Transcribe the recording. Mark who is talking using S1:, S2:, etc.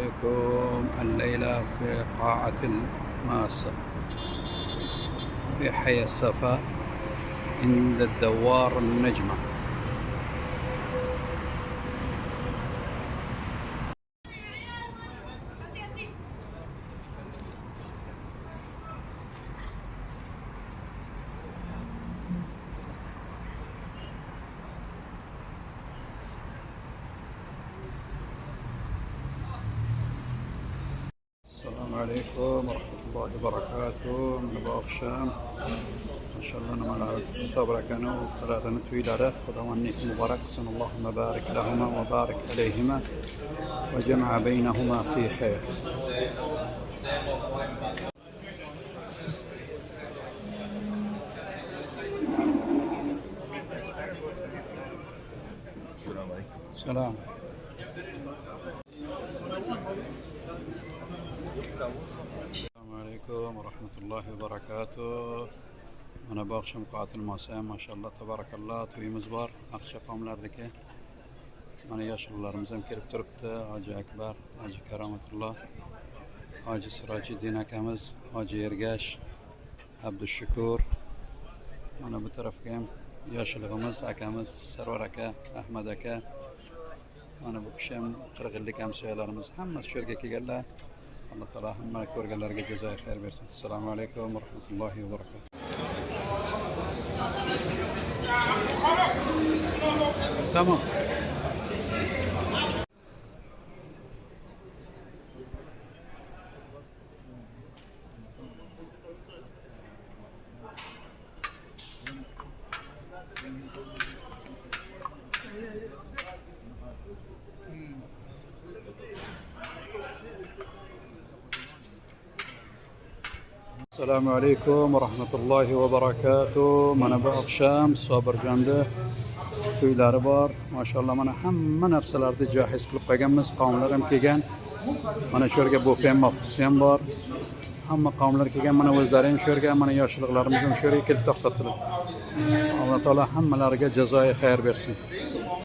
S1: عليكم. الليلة في قاعة الماسة في حي الصفا عند الدوار النجمة. السلام عليكم ورحمة الله وبركاته. من باغ الشام ما شاء الله نما العرب صبرا كانوا ثلاثة نتويلة خدوانيك مبارك سن اللهم بارك لهما وبارك عليهما وجمع بينهما في خير.
S2: السلام عليكم.
S1: سلام. السلام عليكم ورحمة الله وبركاته. أنا باخشم قاعة الماسة ما شاء الله تبارك الله توي مزبار أخشى قومlardaki mana yaşlılarımız hem kelib turibdi. Hoji Akbar, Hoji Karomatulloh, Hoji Sirojiddin akamiz, Hoji Ergash, Abdushukur. Mana bu tarafga ham yoshligimiz akamiz Sarvar aka, Ahmad aka. Mana bu kishi ham 40 yillik hamsoyalarimiz hammasi shu yerga kelganlar. Alloh taolo hamma ko'rganlarga jazoyi xayr bersin. Assalomu alaykum va rahmatullohi va barakatuh. Tamam. Assalomu alaykum va rahmatullohi va barakatuh. Mana bu oqsham Sobirjonda to'ylari bor. Mashallah mana hamma narsalarni jahiz qilib qo'yganmiz. Qavmlar ham kelgan. Mana shu yerga bufe ham maftusi ham bor. Hamma qavmlar kelgan. Mana o'zlari ham shu yerga, mana yoshliqlarimiz ham shu yerga kelib to'xtatdilar. Alloh taolo hammalariga jazoyi xayr bersin.